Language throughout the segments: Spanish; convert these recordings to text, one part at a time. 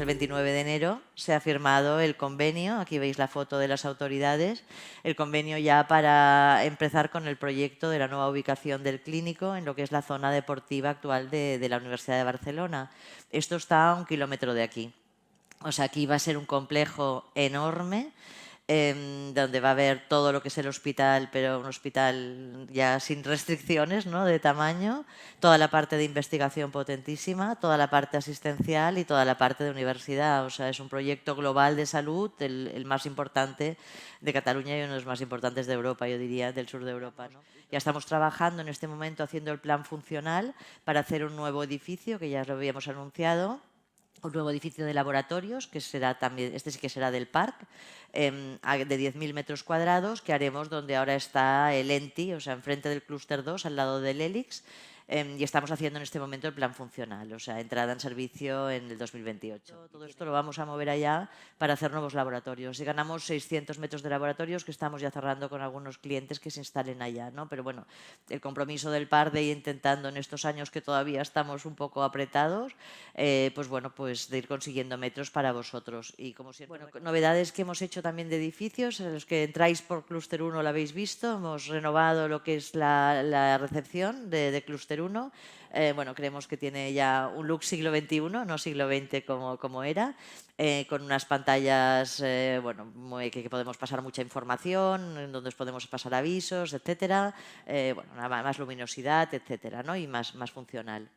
29 de enero se ha firmado el convenio, aquí veis la foto de las autoridades, el convenio ya para empezar con el proyecto de la nueva ubicación del clínico en lo que es la zona deportiva actual de la Universidad de Barcelona. Esto está a 1 kilómetro de aquí. O sea, aquí va a ser un complejo enorme donde va a haber todo lo que es el hospital, pero un hospital ya sin restricciones, ¿no?, de tamaño, toda la parte de investigación potentísima, toda la parte asistencial y toda la parte de universidad. O sea, es un proyecto global de salud, el más importante de Cataluña y uno de los más importantes de Europa, yo diría, del sur de Europa, ¿no? Ya estamos trabajando en este momento haciendo el plan funcional para hacer un nuevo edificio, que ya lo habíamos anunciado, un nuevo edificio de laboratorios, que será también, este sí que será del PARC, de 10.000 metros cuadrados, que haremos donde ahora está el ENTI, o sea, enfrente del Clúster 2, al lado del ELIX, y estamos haciendo en este momento el plan funcional, o sea, entrada en servicio en el 2028. Todo esto lo vamos a mover allá para hacer nuevos laboratorios. Y ganamos 600 metros de laboratorios que estamos ya cerrando con algunos clientes que se instalen allá, ¿no? Pero bueno, el compromiso del PAR de ir intentando en estos años que todavía estamos un poco apretados, pues bueno, pues de ir consiguiendo metros para vosotros. Y como siempre, bueno, novedades que hemos hecho también de edificios, en los que entráis por Clúster 1 lo habéis visto, hemos renovado lo que es la recepción de Clúster 1. Bueno, creemos que tiene ya un look siglo XXI, no siglo XX como era, con unas pantallas bueno, que podemos pasar mucha información, en donde os podemos pasar avisos, etcétera, bueno, más luminosidad, etcétera, ¿no? Y más funcional.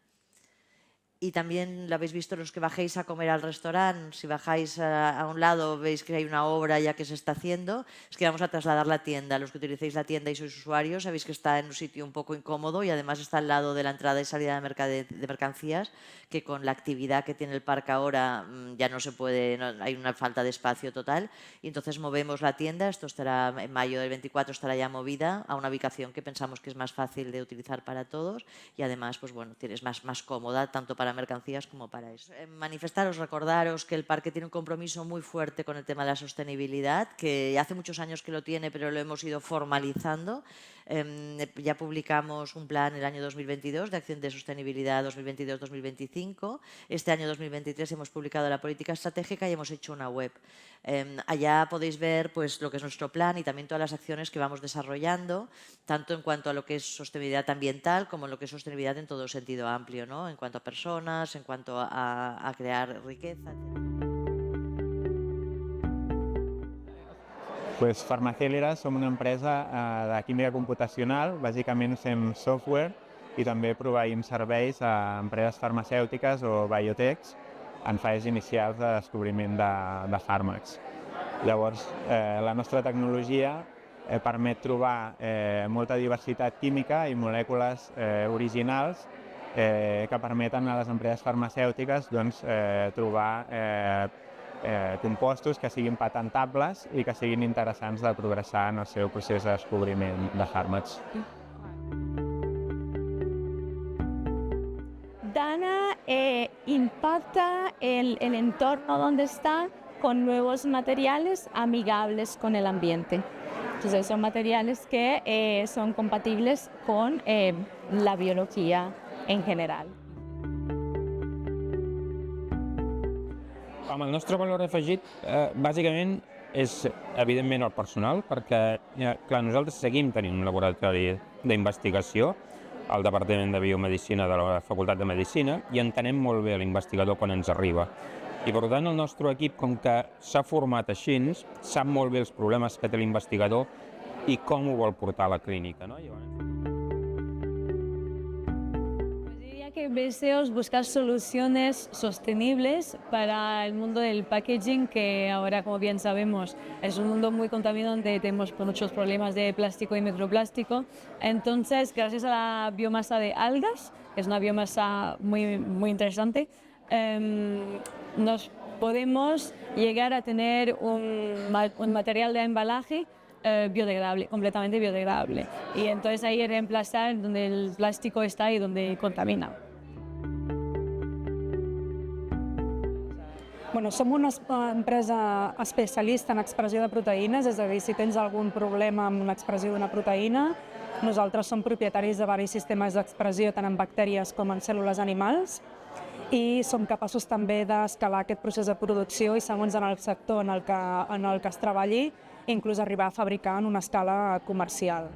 Y también lo habéis visto los que bajéis a comer al restaurante. Si bajáis a un lado veis que hay una obra ya que se está haciendo. Es que vamos a trasladar la tienda. Los que utilicéis la tienda y sois usuarios sabéis que está en un sitio un poco incómodo y además está al lado de la entrada y salida de mercancías, que con la actividad que tiene el parque ahora ya no se puede, hay una falta de espacio total. Y entonces movemos la tienda. Esto estará en mayo del 24, estará ya movida a una ubicación que pensamos que es más fácil de utilizar para todos y además, pues bueno, tienes más cómoda tanto para mercancías como para eso. Manifestaros, recordaros que el parque tiene un compromiso muy fuerte con el tema de la sostenibilidad, que hace muchos años que lo tiene, pero lo hemos ido formalizando. Ya publicamos un plan el año 2022 de acción de sostenibilidad 2022-2025. Este año 2023 hemos publicado la política estratégica y hemos hecho una web. Allá podéis ver pues, lo que es nuestro plan y también todas las acciones que vamos desarrollando, tanto en cuanto a lo que es sostenibilidad ambiental como en lo que es sostenibilidad en todo sentido amplio, ¿no? En cuanto a personas, en cuanto a crear riqueza, etc. Pues Farmacèlera som una empresa de química computacional, bàsicament fem software i també proveïm serveis a empreses farmacèutiques o biotechs en fases inicials de descobriment de fàrmacs. Llavors, la nostra tecnologia permet trobar molta diversitat química i molècules originals que permeten a les empreses farmacèutiques doncs, trobar compostos que siguin patentables i que siguin interessants de progressar en el seu procés de descobriment de fàrmacs. Dana impacta el entorno donde está con nuevos materiales amigables con el ambiente. Entonces son materiales que son compatibles con la biología en general. Home, el nostre valor afegit bàsicament és evidentment el personal, perquè clar, nosaltres seguim tenint un laboratori d'investigació al Departament de Biomedicina de la Facultat de Medicina i entenem molt bé l'investigador quan ens arriba. I per tant el nostre equip, com que s'ha format així, sap molt bé els problemes que té l'investigador i com ho vol portar a la clínica, no? Que deseos buscar soluciones sostenibles para el mundo del packaging, que ahora, como bien sabemos, es un mundo muy contaminado donde tenemos muchos problemas de plástico y microplástico. Entonces, gracias a la biomasa de algas, que es una biomasa muy interesante, nos podemos llegar a tener un material de embalaje biodegradable, completamente biodegradable. Y entonces ahí reemplazar donde el plástico está y donde contamina. Bueno, som una empresa especialista en expressió de proteïnes, és a dir, si tens algun problema amb l'expressió d'una proteïna, nosaltres som propietaris de diversos sistemes d'expressió tant en bactèries com en cèl·lules animals i som capaços també d'escalar aquest procés de producció i segons en el sector en el que es treballi, inclús arribar a fabricar en una escala comercial.